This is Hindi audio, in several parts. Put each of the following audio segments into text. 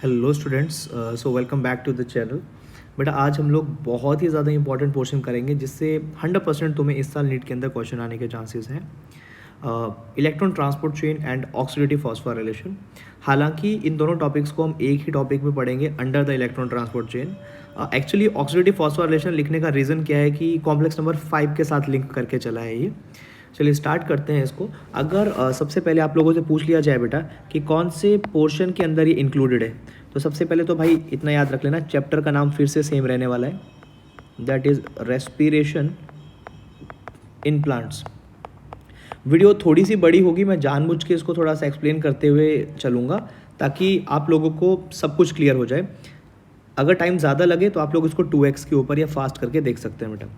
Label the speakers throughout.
Speaker 1: Hello students, so welcome back to the channel. बेटा आज हम लोग बहुत ही ज़्यादा इंपॉर्टेंट पोर्शन करेंगे जिससे 100% तुम्हें इस साल नीट के अंदर क्वेश्चन आने के चांसेस हैं। Electron transport chain and oxidative phosphorylation. हालांकि इन दोनों टॉपिक्स को हम एक ही टॉपिक में पढ़ेंगे under the electron transport chain. Actually oxidative phosphorylation लिखने का रीज़न क्या है कि कॉम्प्लेक्स नंबर 5 के साथ लिंक करके चला है ये। चलिए स्टार्ट करते हैं इसको। अगर सबसे पहले आप लोगों से पूछ लिया जाए बेटा कि कौन से पोर्शन के अंदर ये इंक्लूडेड है, तो सबसे पहले तो भाई इतना याद रख लेना, चैप्टर का नाम फिर से सेम रहने वाला है, that is respiration in plants. Video थोड़ी सी बड़ी होगी, मैं जानबूझ के इसको थोड़ा सा एक्सप्लेन करते हुए चलूँगा ताकि आप लोगों को सब कुछ क्लियर हो जाए। अगर टाइम ज़्यादा लगे तो आप लोग इसको 2x के ऊपर या फास्ट करके देख सकते हैं बेटा।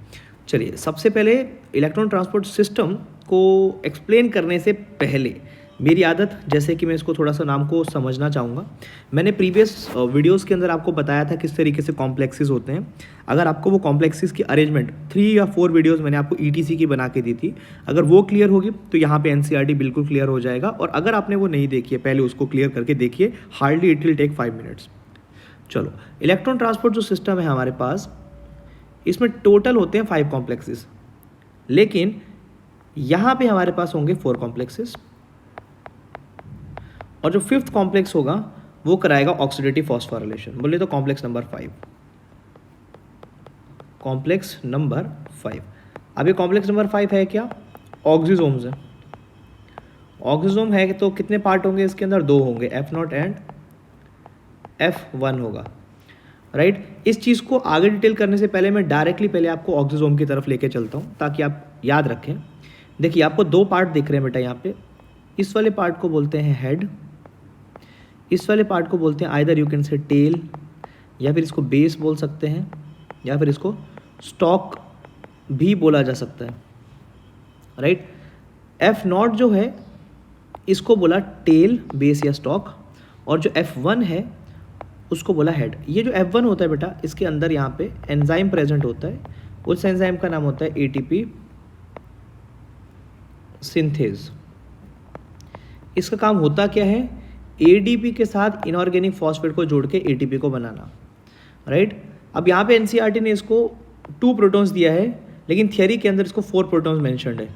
Speaker 1: चलिए सबसे पहले इलेक्ट्रॉन ट्रांसपोर्ट सिस्टम को एक्सप्लेन करने से पहले मेरी आदत, जैसे कि मैं इसको थोड़ा सा नाम को समझना चाहूँगा। मैंने प्रीवियस वीडियोस के अंदर आपको बताया था किस तरीके से कॉम्प्लेक्सेस होते हैं। अगर आपको वो कॉम्प्लेक्सेस की अरेंजमेंट 3 या 4 वीडियोस मैंने आपको ETC की बना के दी थी, अगर वो क्लियर होगी तो यहाँ पे NCERT बिल्कुल क्लियर हो जाएगा। और अगर आपने वो नहीं देखी है, पहले उसको क्लियर करके देखिए, hardly it will take 5 minutes. चलो, इलेक्ट्रॉन ट्रांसपोर्ट जो सिस्टम है हमारे पास, इसमें टोटल होते हैं 5 कॉम्प्लेक्सेस, लेकिन यहाँ पे हमारे पास होंगे 4 कॉम्प्लेक्सेस, और जो 5th कॉम्प्लेक्स होगा वो कराएगा ऑक्सीडेटिव फॉस्फोराइलेशन। बोले तो कॉम्प्लेक्स नंबर 5, कॉम्प्लेक्स नंबर 5। अब ये कॉम्प्लेक्स नंबर 5 है क्या? ऑक्सीजोम्स है। ऑक्सीजोम है तो कितने पार्ट होंगे इसके अंदर? 2 होंगे, F0 एंड F1 होगा, राइट। इस चीज़ को आगे डिटेल करने से पहले मैं डायरेक्टली पहले आपको ऑक्सीजोम की तरफ लेके चलता हूँ ताकि आप याद रखें। देखिए आपको 2 पार्ट दिख रहे हैं बेटा यहाँ पे। इस वाले पार्ट को बोलते हैं हेड, इस वाले पार्ट को बोलते हैं either you can say tell, या फिर इसको बेस बोल सकते हैं, या फिर इसको स्टॉक भी बोला जा सकता है, राइट। F0 जो है इसको बोला टेल, बेस या स्टॉक, और जो F1 है उसको बोला हेड। ये जो F1 होता है बेटा, इसके अंदर यहाँ पे एंजाइम प्रेजेंट होता है। उस एंजाइम का नाम होता है ATP सिंथेज। इसका काम होता क्या है? ADP के साथ इनऑर्गेनिक फॉस्फेट को जोड़ के ATP को बनाना, राइट। अब यहाँ पे NCERT ने इसको 2 प्रोटॉन्स दिया है, लेकिन थियरी के अंदर इसको 4 प्रोटॉन्स मेंशन्ड है।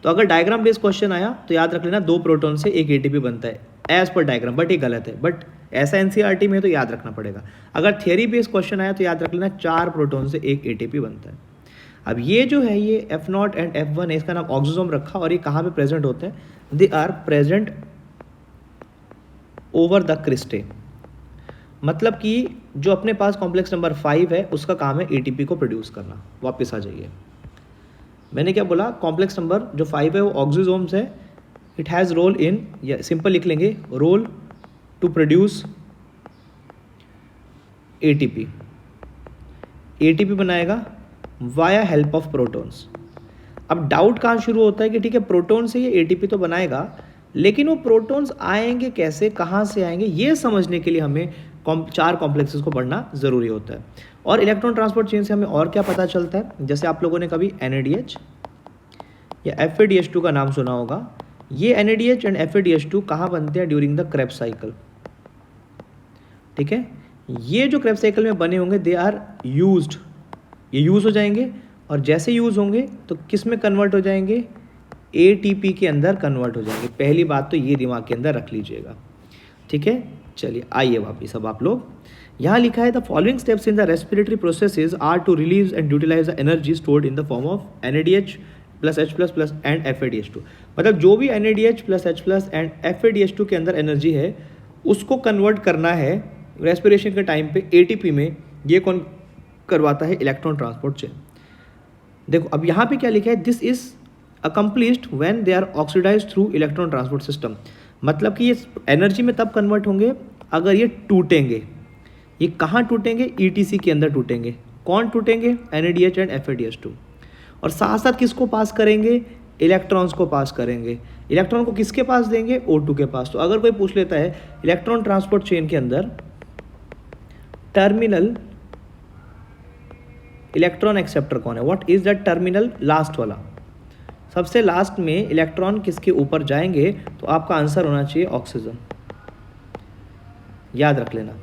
Speaker 1: तो अगर डायग्राम बेस्ड क्वेश्चन आया तो याद रख लेना 2 प्रोटॉन से एक ATP बनता है एज पर डायग्राम, बट ये गलत है। बट ऐसा NCERT में तो याद रखना पड़ेगा। अगर थियरी बेस्ड क्वेश्चन आया तो याद रख लेना 4 प्रोटॉन से एक ATP बनता है। अब ये जो है ये F0 एंड F1 है, इसका नाम ऑक्सीजोम रखा, और ये कहाँ पे प्रेजेंट होते हैं? They are present over the cristae. मतलब कि जो अपने पास कॉम्प्लेक्स नंबर 5 है उसका काम है ATP को प्रोड्यूस करना। वापस आ जाइए, मैंने क्या बोला? कॉम्प्लेक्स नंबर जो 5 है वो ऑक्सीजोम्स है। इट हैज़ रोल इन, या सिंपल लिख लेंगे, role to produce ATP। ATP बनाएगा वाया हेल्प ऑफ प्रोटॉन्स। अब डाउट कहाँ शुरू होता है कि ठीक है प्रोटॉन से ये ATP तो बनाएगा, लेकिन वो प्रोटॉन्स आएंगे कैसे, कहाँ से आएंगे, ये समझने के लिए हमें 4 कॉम्प्लेक्सेस को पढ़ना ज़रूरी होता है। और इलेक्ट्रॉन ट्रांसपोर्ट चेन से हमें और क्या पता चलता है? जैसे आप लोगों ने कभी NADH या FADH2 का नाम सुना होगा। ये NADH एंड FADH2 कहाँ बनते हैं? ड्यूरिंग द क्रेब्स साइकिल, ठीक है। ये जो क्रेब्स साइकिल में बने होंगे दे आर यूज्ड, ये यूज़ हो जाएंगे, और जैसे यूज़ होंगे तो किस में कन्वर्ट हो जाएंगे? ATP के अंदर कन्वर्ट हो जाएंगे। पहली बात तो ये दिमाग के अंदर रख लीजिएगा, ठीक है। चलिए आइए वापिस। अब आप लोग यहाँ लिखा है the following steps in the respiratory processes are to release and utilise the energy stored in the form of NADH plus H++ and FADH2। मतलब जो भी NADH plus H+ and FADH2 के अंदर एनर्जी है उसको कन्वर्ट करना है रेस्पिरेशन के टाइम पे ATP में। ये कौन करवाता है? Electron transport chain. देखो अब यहाँ पे क्या लिखा है? This is accomplished when they are oxidised through electron transport system. मतलब कि ये एनर्जी में तब कन्वर्ट होंगे अगर ये टूटेंगे। ये कहाँ टूटेंगे? ETC के अंदर टूटेंगे। कौन टूटेंगे? NADH and FADH2। और साथ साथ किसको पास करेंगे? इलेक्ट्रॉन्स को पास करेंगे। इलेक्ट्रॉन को किसके पास देंगे? O2 के पास। तो अगर कोई पूछ लेता है इलेक्ट्रॉन ट्रांसपोर्ट चेन के अंदर टर्मिनल इलेक्ट्रॉन एक्सेप्टर कौन है? What is that terminal? Last वाला, सबसे लास्ट में इलेक्ट्रॉन किसके ऊपर जाएंगे? तो आपका आंसर होना चाहिए ऑक्सीजन। याद रख लेना।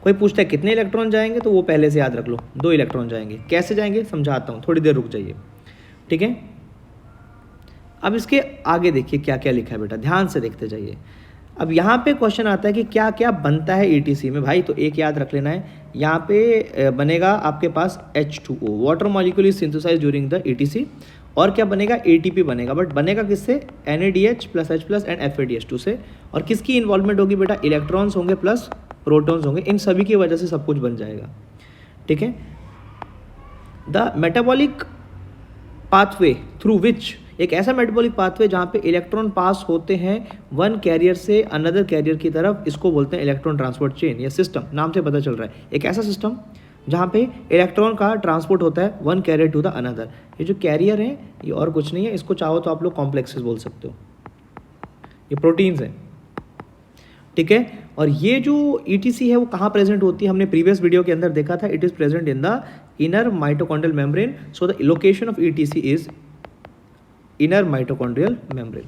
Speaker 1: कोई पूछता है कितने इलेक्ट्रॉन जाएंगे, तो वो पहले से याद रख लो, 2 इलेक्ट्रॉन जाएंगे। कैसे जाएंगे समझाता हूँ, थोड़ी देर रुक जाइए, ठीक है। अब इसके आगे देखिए क्या क्या लिखा है बेटा, ध्यान से देखते जाइए। अब यहाँ पे क्वेश्चन आता है कि क्या क्या बनता है ETC में। भाई तो एक याद रख लेना है, यहाँ पे बनेगा आपके पास H2O, water molecule is synthesised during the ETC। और क्या बनेगा, ATP बनेगा, बट बनेगा किससे, NADH plus H plus and FADH2 से। और किसकी इन्वॉल्वमेंट होगी बेटा, इलेक्ट्रॉन्स होंगे प्लस प्रोटॉन्स होंगे, इन सभी की वजह से सब कुछ बन जाएगा, ठीक है। The metabolic pathway through which, एक ऐसा मेटाबॉलिक पाथवे जहाँ पे इलेक्ट्रॉन पास होते हैं वन कैरियर से अनदर कैरियर की तरफ, इसको बोलते हैं इलेक्ट्रॉन ट्रांसपोर्ट चेन या सिस्टम, नाम से पता चल रहा है। एक ऐसा सिस्टम जहाँ पे इलेक्ट्रॉन का ट्रांसपोर्ट होता है one carrier to the another. ये जो कैरियर है ये और कुछ नहीं है, इसको चाहो तो आप लोग कॉम्प्लेक्सेस बोल सकते हो, ये प्रोटीन्स हैं, ठीक है। और ये जो ETC है वो कहाँ प्रेजेंट होती है, हमने प्रीवियस वीडियो के अंदर देखा था, it is present in the inner mitochondrial membrane. So the location of ETC is inner mitochondrial membrane.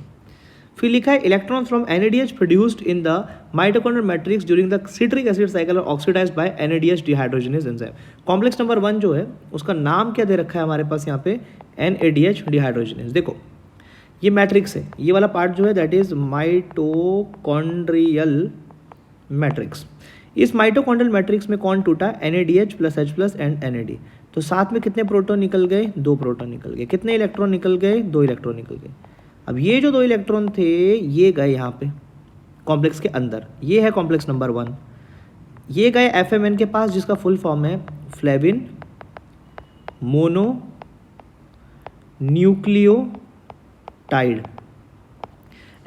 Speaker 1: फिर लिखा है electron from NADH produced in the mitochondrial matrix during the citric acid cycle और oxidized by NADH dehydrogenase enzyme. Complex number 1 जो है उसका नाम क्या दे रखा है हमारे पास यहाँ पे, NADH डिहाइड्रोजनेज। देखो ये मैट्रिक्स है, ये वाला पार्ट जो है दैट इज माइटोकॉन्ड्रियल मैट्रिक्स। इस माइटोकॉन्ड्रियल मैट्रिक्स में कौन टूटा, NADH plus H plus and NAD। तो साथ में कितने प्रोटॉन निकल गए, 2 प्रोटॉन निकल गए। कितने इलेक्ट्रॉन निकल गए, 2 इलेक्ट्रॉन निकल गए। अब ये जो 2 इलेक्ट्रॉन थे ये गए यहाँ पे कॉम्प्लेक्स के अंदर, ये है कॉम्प्लेक्स नंबर 1। ये गए FMN के पास जिसका फुल फॉर्म है फ्लेविन मोनो न्यूक्लियोटाइड।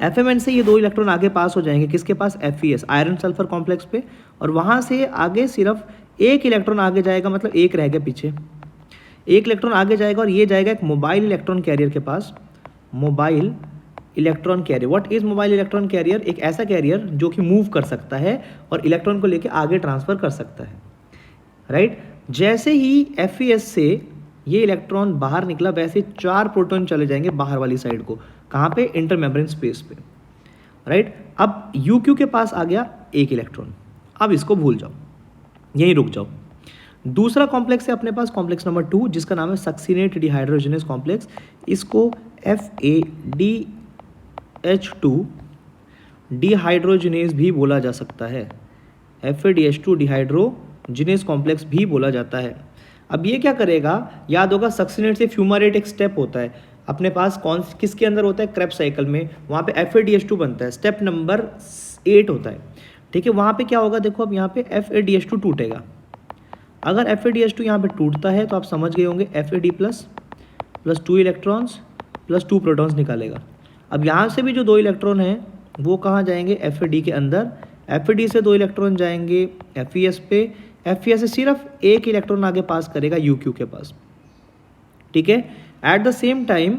Speaker 1: FMN से ये 2 इलेक्ट्रॉन आगे पास हो जाएंगे किसके पास, FeS आयरन सल्फर कॉम्प्लेक्स पे, और वहाँ से आगे सिर्फ 1 इलेक्ट्रॉन आगे जाएगा, मतलब 1 रह गया पीछे, 1 इलेक्ट्रॉन आगे जाएगा और ये जाएगा एक मोबाइल इलेक्ट्रॉन कैरियर के पास। Mobile electron carrier, what is mobile electron carrier, एक ऐसा कैरियर जो कि मूव कर सकता है और इलेक्ट्रॉन को लेके आगे ट्रांसफर कर सकता है, राइट। जैसे ही FeS से ये इलेक्ट्रॉन बाहर निकला वैसे 4 प्रोटॉन चले जाएंगे बाहर वाली साइड को, कहाँ पे, इंटरमेम्ब्रेन स्पेस पे, राइट। अब UQ के पास आ गया 1 इलेक्ट्रॉन, अब इसको भूल जाओ, यहीं रुक जाओ। दूसरा कॉम्प्लेक्स है अपने पास कॉम्प्लेक्स नंबर 2 जिसका नाम है सक्सिनेट डिहाइड्रोजनेस कॉम्प्लेक्स। इसको FADH2 डिहाइड्रोजनेस भी बोला जा सकता है, FADH2 डिहाइड्रोजनेस कॉम्प्लेक्स भी बोला जाता है। अब ये क्या करेगा, याद होगा सक्सिनेट से फ्यूमारेट एक स्टेप होता है अपने पास, कौन किसके अंदर होता है, क्रेब्स साइकिल में, वहाँ पे FADH2 बनता है, स्टेप नंबर 8 होता है, ठीक है। वहाँ पे क्या होगा, देखो अब यहाँ पे FADH2 टूटेगा। अगर FADH2 यहाँ पे टूटता है तो आप समझ गए होंगे FAD plus 2 electrons plus 2 protons निकालेगा। अब यहाँ से भी जो 2 इलेक्ट्रॉन हैं वो कहाँ जाएंगे, FAD के अंदर। FAD से 2 इलेक्ट्रॉन जाएंगे FeS पे, FeS से सिर्फ 1 इलेक्ट्रॉन आगे पास करेगा UQ के पास, ठीक है। एट द सेम टाइम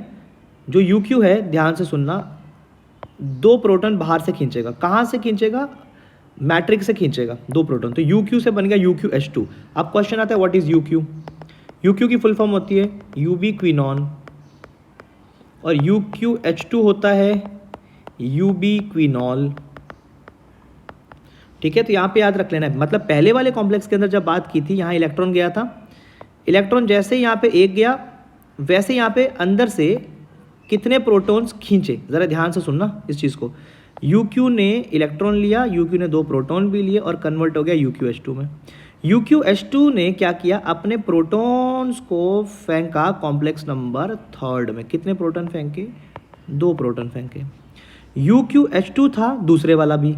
Speaker 1: जो UQ है, ध्यान से सुनना, 2 प्रोटॉन बाहर से खींचेगा। कहाँ से खींचेगा, मैट्रिक्स से खींचेगा 2 प्रोटॉन, तो UQ से बन गया UQH2। अब क्वेश्चन आता है व्हाट इज UQ। UQ की फुल फॉर्म होती है यूबीक्विनॉन और UQH2 होता है यूबीक्विनॉल, ठीक है। तो यहाँ पे याद रख लेना है, मतलब पहले वाले कॉम्प्लेक्स के अंदर जब बात की थी यहाँ इलेक्ट्रॉन गया था, इलेक्ट्रॉन जैसे ही यहाँ पे 1 गया वैसे यहाँ पे अंदर से कितने प्रोटॉन्स खींचे, ज़रा ध्यान से सुनना इस चीज़ को। UQ ने इलेक्ट्रॉन लिया, UQ ने 2 प्रोटॉन भी लिए और कन्वर्ट हो गया UQH2 में। UQH2 ने क्या किया, अपने प्रोटॉन्स को फेंका कॉम्प्लेक्स नंबर 3 में। कितने प्रोटॉन फेंके, 2 प्रोटॉन फेंके। UQH2 था दूसरे वाला भी,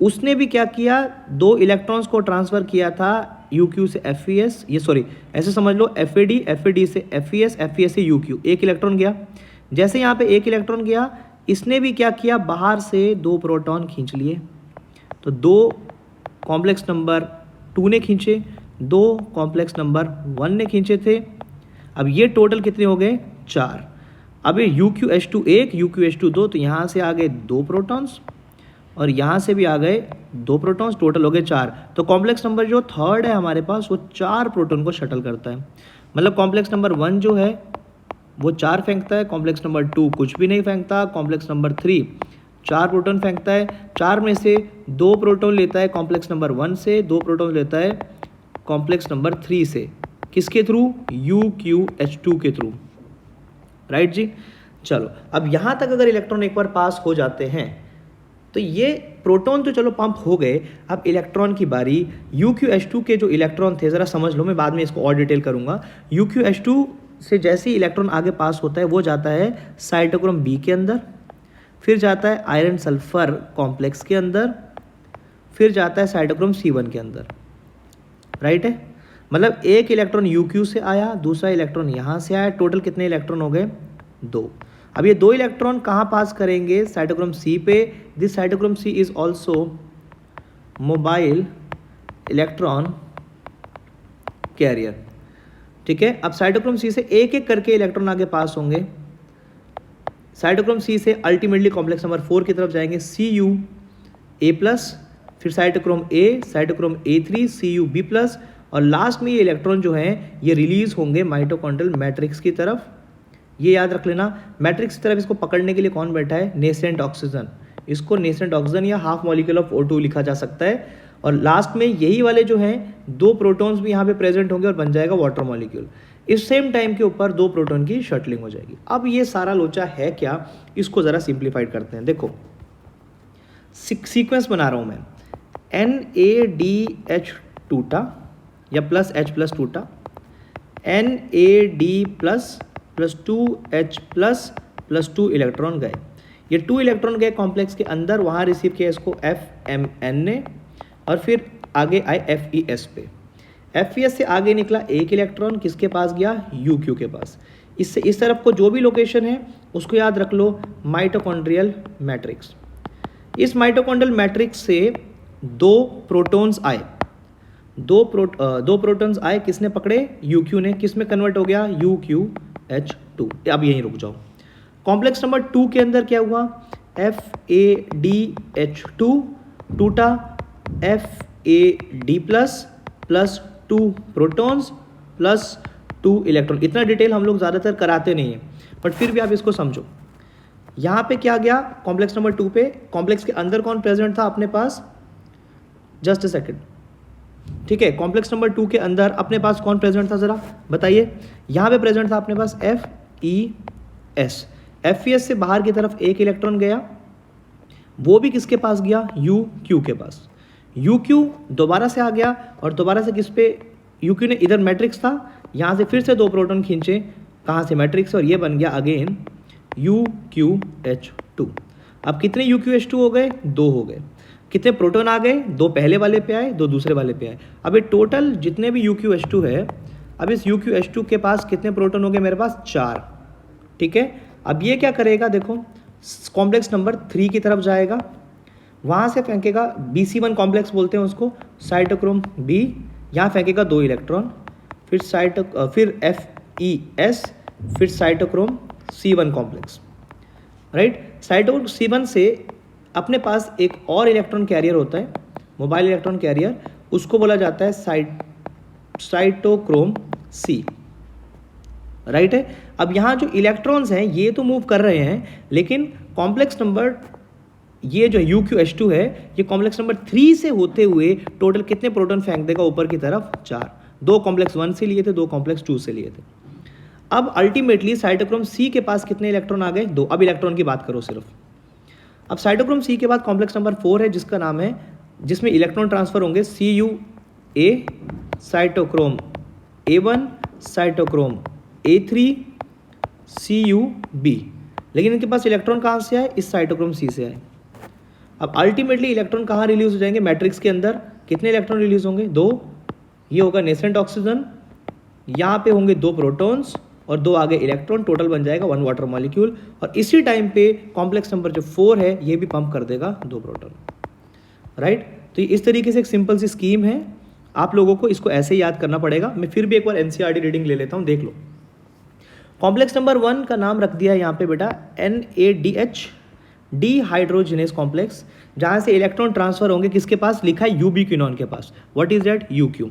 Speaker 1: उसने भी क्या किया, 2 इलेक्ट्रॉन्स को ट्रांसफ़र किया था UQ से FeS, ये सॉरी ऐसे समझ लो FAD, FAD से FeS, FeS से UQ, 1 इलेक्ट्रॉन गया। जैसे यहाँ पे 1 इलेक्ट्रॉन गया, इसने भी क्या किया, बाहर से 2 प्रोटॉन खींच लिए। तो 2 कॉम्प्लेक्स नंबर 2 ने खींचे, 2 कॉम्प्लेक्स नंबर 1 ने खींचे थे। अब ये टोटल कितने हो गए, 4। अब ये UQH2 1, UQH2 2, तो यहाँ से आ गए 2 प्रोटॉन्स और यहाँ से भी आ गए 2 प्रोटॉन्स, टोटल हो गए 4। तो कॉम्प्लेक्स नंबर जो 3 है हमारे पास वो 4 प्रोटॉन को शटल करता है। मतलब कॉम्प्लेक्स नंबर 1 जो है वो 4 फेंकता है, कॉम्प्लेक्स नंबर 2 कुछ भी नहीं फेंकता, कॉम्प्लेक्स नंबर 3 4 प्रोटॉन फेंकता है, 4 में से 2 प्रोटॉन लेता है कॉम्प्लेक्स नंबर 1 से, 2 प्रोटॉन लेता है कॉम्प्लेक्स नंबर 3 से। किसके थ्रू? UQH2 के थ्रू, राइट जी। चलो अब यहाँ तक अगर इलेक्ट्रॉन एक बार पास हो जाते हैं तो ये प्रोटॉन तो चलो पंप हो गए। अब इलेक्ट्रॉन की बारी। UQH2 के जो इलेक्ट्रॉन थे, ज़रा समझ लो, मैं बाद में इसको और डिटेल करूँगा। UQH2 से जैसे ही इलेक्ट्रॉन आगे पास होता है वो जाता है साइटोक्रोम B के अंदर, फिर जाता है आयरन सल्फर कॉम्प्लेक्स के अंदर, फिर जाता है साइटोक्रोम C1 के अंदर, राइट है। मतलब एक इलेक्ट्रॉन UQ से आया, दूसरा इलेक्ट्रॉन यहाँ से आया, टोटल कितने इलेक्ट्रॉन हो गए? 2। अब ये 2 इलेक्ट्रॉन कहाँ पास करेंगे? साइटोक्रोम C पे। This cytochrome C is also mobile electron career, ठीक है। अब साइटोक्रोम C से एक एक करके इलेक्ट्रॉन आगे पास होंगे। साइटोक्रोम C से अल्टीमेटली कॉम्प्लेक्स नंबर 4 की तरफ जाएंगे, CuA+, फिर cytochrome A, cytochrome A3, CuB+, और लास्ट में ये इलेक्ट्रॉन जो हैं ये रिलीज होंगे माइटोकॉन्ड्रियल मैट्रिक्स की तरफ। ये याद रख लेना, मैट्रिक्स की तरफ इसको पकड़ने के लिए कौन बैठा है? Nascent oxygen. इसको नेसेंट ऑक्सीजन या हाफ मॉलिक्यूल ऑफ O2 लिखा जा सकता है। और लास्ट में यही वाले जो हैं 2 प्रोटॉन्स भी यहाँ पे प्रेजेंट होंगे और बन जाएगा वाटर मॉलिक्यूल। इस सेम टाइम के ऊपर 2 प्रोटॉन की शटलिंग हो जाएगी। अब ये सारा लोचा है क्या, इसको ज़रा सिंप्लीफाइड करते हैं। देखो सीक्वेंस बना रहा हूँ मैं, NADH2 या प्लस H+2, NAD++2H++2 इलेक्ट्रॉन गए। ये 2 इलेक्ट्रॉन गए कॉम्प्लेक्स के अंदर, वहाँ रिसीव किया इसको FMN ने, और फिर आगे आए FES पे। FES से आगे निकला एक इलेक्ट्रॉन, किसके पास गया? UQ के पास। इससे इस तरफ को जो भी लोकेशन है उसको याद रख लो, माइटोकॉन्ड्रियल मैट्रिक्स। इस माइटोकॉन्ड्रियल मैट्रिक्स से 2 प्रोटॉन्स आए, 2 प्रोटॉन्स आए, किसने पकड़े? UQ ने। किस में कन्वर्ट हो गया? UQH2। अब यहीं रुक जाओ। कॉम्प्लेक्स नंबर 2 के अंदर क्या हुआ? FADH2 टूटा, FAD++2 प्रोटॉन्स प्लस 2 इलेक्ट्रॉन। इतना डिटेल हम लोग ज़्यादातर कराते नहीं हैं, बट फिर भी आप इसको समझो। यहाँ पे क्या गया कॉम्प्लेक्स नंबर 2 पे? कॉम्प्लेक्स के अंदर कौन प्रेजेंट था अपने पास? जस्ट अ सेकेंड, ठीक है। कॉम्प्लेक्स नंबर 2 के अंदर अपने पास कौन प्रेजेंट था, ज़रा बताइए। यहाँ पे प्रेजेंट था अपने पास FES। FES से बाहर की तरफ एक इलेक्ट्रॉन गया, वो भी किसके पास गया? UQ के पास। UQ दोबारा से आ गया, और दोबारा से किस पे? UQ ने इधर मैट्रिक्स था, यहाँ से फिर से 2 प्रोटॉन खींचे, कहाँ से? मैट्रिक्स, और ये बन गया अगेन UQH2। अब कितने UQH2 हो गए? 2 हो गए। कितने प्रोटॉन आ गए? 2 पहले वाले पे आए, 2 दूसरे वाले पे आए। अब ये टोटल जितने भी UQH2 है, अब इस UQH2 के पास कितने प्रोटॉन हो गए? मेरे पास 4, ठीक है। अब ये क्या करेगा? देखो कॉम्प्लेक्स नंबर 3 की तरफ जाएगा, वहाँ से फेंकेगा, BC1 कॉम्प्लेक्स बोलते हैं उसको, साइटोक्रोम B, यहाँ फेंकेगा 2 इलेक्ट्रॉन, फिर फिर FES, फिर cytochrome C1 complex, right. Cytochrome C1 से अपने पास एक और इलेक्ट्रॉन कैरियर होता है, मोबाइल इलेक्ट्रॉन कैरियर, उसको बोला जाता है साइटोक्रोम C, राइट है। अब यहाँ जो इलेक्ट्रॉन्स हैं ये तो मूव कर रहे हैं, लेकिन कॉम्प्लेक्स नंबर ये जो UQH2 है, ये कॉम्प्लेक्स नंबर 3 से होते हुए टोटल कितने प्रोटॉन फेंक देगा ऊपर की तरफ? 4। 2 कॉम्प्लेक्स 1 से लिए थे, 2 कॉम्प्लेक्स 2 से लिए थे। अब अल्टीमेटली साइटोक्रोम C के पास कितने इलेक्ट्रॉन आ गए? 2। अब इलेक्ट्रॉन की बात करो सिर्फ। अब साइटोक्रोम C के बाद कॉम्प्लेक्स नंबर 4 है, जिसका नाम है, जिसमें इलेक्ट्रॉन ट्रांसफर होंगे CuA, cytochrome A1, cytochrome A3, CuB। लेकिन इनके पास इलेक्ट्रॉन कहाँ से आए? इस साइटोक्रोम C से आए। अब अल्टीमेटली इलेक्ट्रॉन कहाँ रिलीज हो जाएंगे? मैट्रिक्स के अंदर। कितने इलेक्ट्रॉन रिलीज होंगे? 2। ये होगा नेसेंट ऑक्सीजन, यहाँ पे होंगे 2 प्रोटॉन्स और 2 आगे इलेक्ट्रॉन, टोटल बन जाएगा 1 वाटर मॉलिक्यूल। और इसी टाइम पे कॉम्प्लेक्स नंबर जो 4 है ये भी पंप कर देगा 2 प्रोटॉन, राइट। तो इस तरीके से एक सिंपल सी स्कीम है, आप लोगों को इसको ऐसे ही याद करना पड़ेगा। मैं फिर भी एक बार NCERT रीडिंग ले लेता हूँ, देख लो। कॉम्प्लेक्स नंबर 1 का नाम रख दिया है यहाँ पे बेटा NADH, डिहाइड्रोजिनेस कॉम्प्लेक्स, जहाँ से इलेक्ट्रॉन ट्रांसफर होंगे किसके पास? लिखा है यूबिक्विनॉन के पास। What is that? UQ,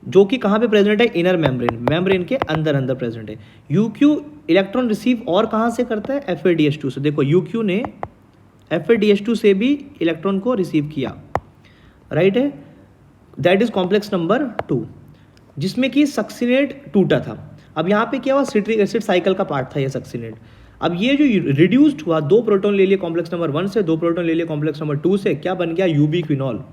Speaker 1: जो कि कहाँ पे प्रेजेंट है? इनर मेम्ब्रेन के अंदर प्रेजेंट है। UQ इलेक्ट्रॉन रिसीव और कहाँ से करता है? FADH2 से। देखो UQ ने FADH2 से भी इलेक्ट्रॉन को रिसीव किया, राइट है, दैट इज कॉम्प्लेक्स नंबर 2, जिसमें कि सक्सिनेट टूटा था। अब यहाँ पे क्या हुआ, सिट्रिक एसिड साइकिल का पार्ट था ये सक्सिनेट। अब ये जो रिड्यूस्ड हुआ, 2 प्रोटॉन ले लिए कॉम्प्लेक्स नंबर 1 से, 2 प्रोटॉन ले लिए कॉम्प्लेक्स नंबर 2 से, क्या बन गया, यूबीक्विनॉल।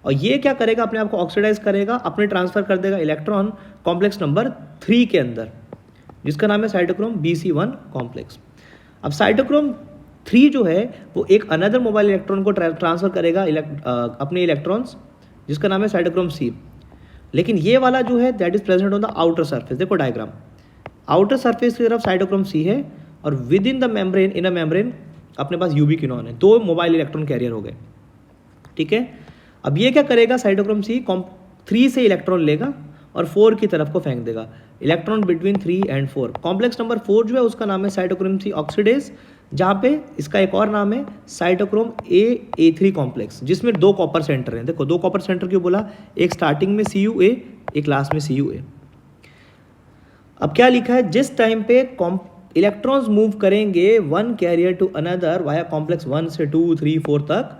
Speaker 1: और ये क्या करेगा, अपने आप को ऑक्सीडाइज करेगा, अपने ट्रांसफर कर देगा इलेक्ट्रॉन कॉम्प्लेक्स नंबर 3 के अंदर, जिसका नाम है साइटोक्रोम BC1 कॉम्प्लेक्स। अब साइटोक्रोम 3 जो है वो एक अनदर मोबाइल इलेक्ट्रॉन को ट्रांसफर करेगा अपने इलेक्ट्रॉन्स, जिसका नाम है साइटोक्रोम C। लेकिन ये वाला जो है that is present on the outer surface. देखो डायग्राम, आउटर सरफेस की तरफ साइटोक्रोम C है और with in the membrane, in a membrane अपने पास यूबीक्विनोन है। 2 मोबाइल इलेक्ट्रॉन कैरियर हो गए, ठीक है। अब ये क्या करेगा, साइटोक्रोम C 3 से इलेक्ट्रॉन लेगा और 4 की तरफ को फेंक देगा, electron between 3 and 4। Complex number 4 जो है उसका नाम है साइटोक्रोम C ऑक्सीडेज, जहाँ पे इसका एक और नाम है साइटोक्रोम A3 कॉम्प्लेक्स, जिसमें 2 कॉपर सेंटर हैं। देखो 2 कॉपर सेंटर क्यों बोला, एक स्टार्टिंग में CuA, एक लास्ट में CuA। अब क्या लिखा है, जिस टाइम पे इलेक्ट्रॉन्स मूव करेंगे one carrier to another via complex 1 से 2, 3, 4 तक,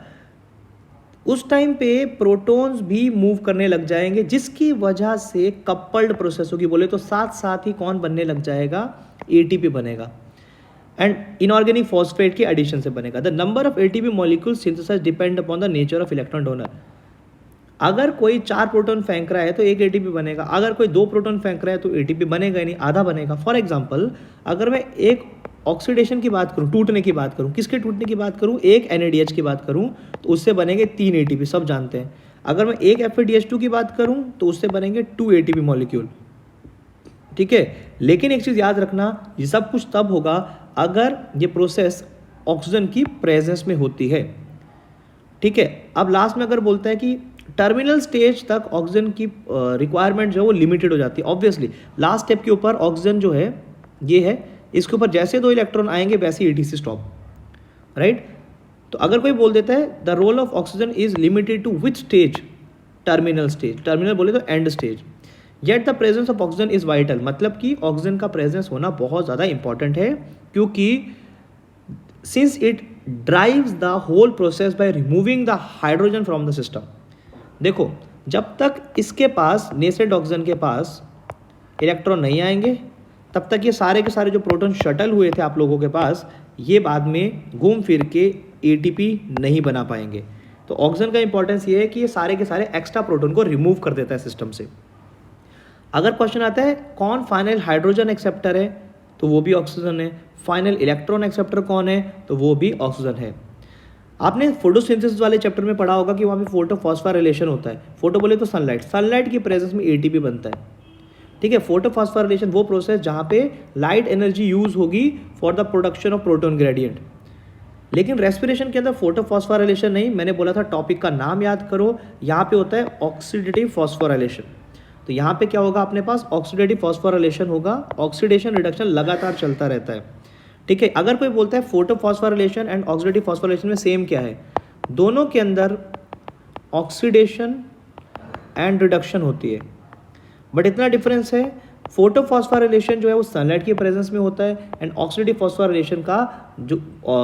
Speaker 1: उस टाइम पे प्रोटॉन्स भी मूव करने लग जाएंगे, जिसकी वजह से कपल्ड प्रोसेस होगी। बोले तो साथ साथ ही कौन बनने लग जाएगा, ATP बनेगा, एंड इनऑर्गेनिक फॉस्फेट के एडिशन से बनेगा। The number of ATP molecule synthesise depend upon the nature of electron donor. अगर कोई 4 प्रोटॉन फेंक रहा है तो 1 ATP बनेगा, अगर कोई 2 प्रोटॉन फेंक रहा है तो ATP बनेगा ही नहीं, आधा बनेगा। फॉर एग्जाम्पल, अगर मैं एक ऑक्सीडेशन की बात करूं, टूटने की बात करूं, किसके टूटने की बात करूं, एक NADH की बात करूं तो उससे बनेंगे 3 ATP, सब जानते हैं। अगर मैं एक FADH2 की बात करूं तो उससे बनेंगे 2 ATP मॉलिक्यूल, ठीक है। लेकिन एक चीज़ याद रखना, ये सब कुछ तब होगा अगर ये प्रोसेस ऑक्सीजन की प्रेजेंस में होती है, ठीक है। अब लास्ट में अगर बोलता है कि टर्मिनल स्टेज तक ऑक्सीजन की रिक्वायरमेंट जो है वो लिमिटेड हो जाती है। ऑब्वियसली लास्ट स्टेप के ऊपर ऑक्सीजन जो है ये है, इसके ऊपर जैसे 2 इलेक्ट्रॉन आएंगे वैसे ETC स्टॉप, राइट। तो अगर कोई बोल देता है the role of oxygen is limited to which stage, terminal stage, terminal बोले तो end stage, yet the presence of oxygen is vital, मतलब कि ऑक्सीजन का प्रेजेंस होना बहुत ज़्यादा इंपॉर्टेंट है, क्योंकि since it drives the whole process by removing the hydrogen from the system. देखो जब तक इसके पास, नेसेंट ऑक्सीजन के पास इलेक्ट्रॉन नहीं आएंगे, तब तक ये सारे के सारे जो प्रोटॉन शटल हुए थे आप लोगों के पास, ये बाद में घूम फिर के ATP नहीं बना पाएंगे। तो ऑक्सीजन का इंपॉर्टेंस ये है कि ये सारे के सारे एक्स्ट्रा प्रोटॉन को रिमूव कर देता है सिस्टम से। अगर क्वेश्चन आता है कौन फाइनल हाइड्रोजन एक्सेप्टर है, तो वो भी ऑक्सीजन है। फाइनल इलेक्ट्रॉन एक्सेप्टर कौन है, तो वो भी ऑक्सीजन है। आपने फोटोसिंथेसिस वाले चैप्टर में पढ़ा होगा कि वहाँ पे फोटो फॉस्फोराइलेशन होता है। फोटो बोले तो सनलाइट, सनलाइट की प्रेजेंस में ATP बनता है, ठीक है। फोटो फॉस्फोराइलेशन वो प्रोसेस जहाँ पे लाइट एनर्जी यूज होगी for the production of proton gradient. लेकिन रेस्पिरेशन के अंदर फोटो फॉस्फोराइलेशन नहीं, मैंने बोला था टॉपिक का नाम याद करो, यहाँ पे होता है ऑक्सीडेटिव फॉस्फोराइलेशन। तो यहाँ पे क्या होगा, अपने पास ऑक्सीडेटिव फॉस्फोराइलेशन होगा, ऑक्सीडेशन रिडक्शन लगातार चलता रहता है, ठीक है। अगर कोई बोलता है photo phosphorylation and oxidative phosphorylation में सेम क्या है, दोनों के अंदर ऑक्सीडेशन एंड रिडक्शन होती है, बट इतना डिफरेंस है, फोटो फॉस्फोराइलेशन जो है वो सनलाइट की प्रेजेंस में होता है, एंड ऑक्सीडेटिव फॉस्फोराइलेशन का जो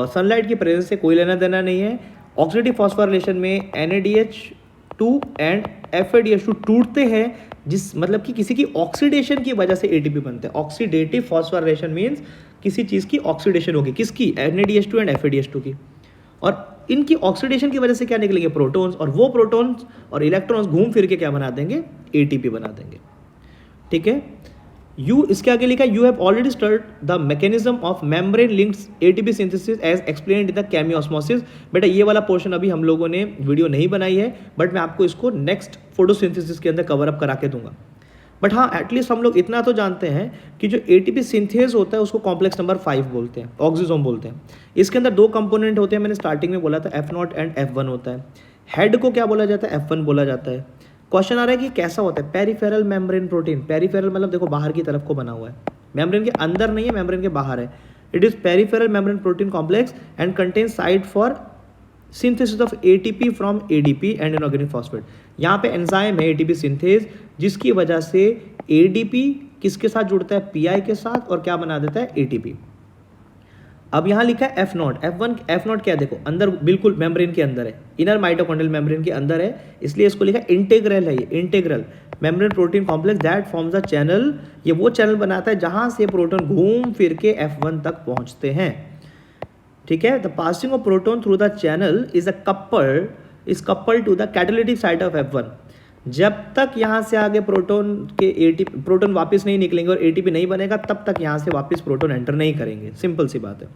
Speaker 1: सनलाइट की प्रेजेंस से कोई लेना देना नहीं है। ऑक्सीडेटिव फॉस्फोराइलेशन में NADH2 एंड FADH2 टूटते हैं, जिस मतलब कि किसी की ऑक्सीडेशन की वजह से ATP बनते हैं। ऑक्सीडेटिव फॉस्फोराइलेशन मीन्स किसी चीज़ की ऑक्सीडेशन होगी, किसकी, NADH2 एंड FADH2 की, और इनकी ऑक्सीडेशन की वजह से क्या निकलेंगे, प्रोटॉन्स, और वो प्रोटॉन्स और इलेक्ट्रॉन्स घूम फिर के क्या बना देंगे, ATP बना देंगे, ठीक है। इसके आगे लिखा you have already studied the mechanism of membrane linked ATP synthesis as explained in the chemiosmosis. बेटा ये वाला पोर्शन अभी हम लोगों ने वीडियो नहीं बनाई है, बट मैं आपको इसको नेक्स्ट फोटोसिंथेसिस के अंदर कवर अप करा के दूंगा। बट हाँ, एटलीस्ट हम लोग इतना तो जानते हैं कि जो ATP सिंथेज होता है उसको कॉम्प्लेक्स नंबर 5 बोलते हैं, ऑक्सीजोम बोलते हैं। इसके अंदर 2 कंपोनेंट होते हैं, मैंने स्टार्टिंग में बोला था F0 एंड F1 होता है। हेड को क्या बोला जाता है, F1 बोला जाता है। क्वेश्चन आ रहा है कि कैसा होता है, पेरिफेरल मेम्ब्रेन प्रोटीन। पेरिफेरल मतलब देखो बाहर की तरफ को बना हुआ है, मेम्ब्रेन के अंदर नहीं है, मेम्ब्रेन के बाहर है। It is peripheral membrane protein complex and contain site for synthesis of ATP from ADP and inorganic phosphate. यहाँ पे एंजाइम है ATP सिंथेज, जिसकी वजह से ADP किसके साथ जुड़ता है, PI के साथ, और क्या बना देता है, ATP। अब यहाँ लिखा है एफ नॉट, एफ नॉट क्या है देखो, अंदर बिल्कुल मेम्ब्रेन के अंदर है, इनर माइटोकॉन्ड्रियल मेम्ब्रेन के अंदर है, इसलिए इसको लिखा है इंटेग्रल है, ये integral membrane protein complex that forms a channel, ये वो चैनल बनाता है जहां से प्रोटॉन घूम फिर के F1 तक पहुंचते हैं। ठीक है, the passing of proton through the channel is coupled to the catalytic site of F1। जब तक यहाँ से आगे प्रोटॉन वापस नहीं निकलेंगे और एटीपी नहीं बनेगा, तब तक यहाँ से वापस प्रोटॉन एंटर नहीं करेंगे। सिंपल सी बात है।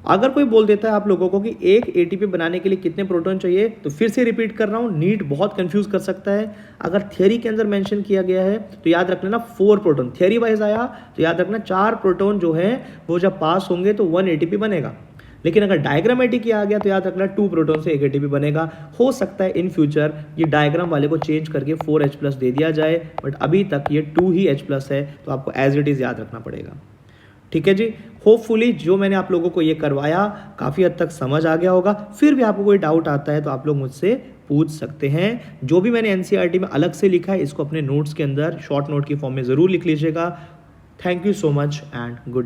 Speaker 1: अगर कोई बोल देता है आप लोगों को कि एक एटीपी बनाने के लिए कितने प्रोटॉन चाहिए, तो फिर से रिपीट कर रहा हूँ, नीट बहुत कंफ्यूज कर सकता है। अगर थियरी के अंदर मेंशन किया गया है तो याद रख लेना 4 प्रोटॉन, थियरी वाइज आया तो याद रखना 4 प्रोटॉन जो है वो जब पास होंगे तो 1 एटीपी बनेगा। लेकिन अगर डायग्रामेटिक आ गया तो याद रखना 2 प्रोटॉन से 1 एटीपी बनेगा। हो सकता है इन फ्यूचर ये डायग्राम वाले को चेंज करके 4H+ दे दिया जाए, बट अभी तक ये 2H+ है, तो आपको एज इट इज़ याद रखना पड़ेगा। ठीक है जी, होपफुली जो मैंने आप लोगों को ये करवाया काफ़ी हद तक समझ आ गया होगा। फिर भी आपको कोई डाउट आता है तो आप लोग मुझसे पूछ सकते हैं। जो भी मैंने NCERT में अलग से लिखा है इसको अपने नोट्स के अंदर शॉर्ट नोट की फॉर्म में ज़रूर लिख लीजिएगा। Thank you so much and good.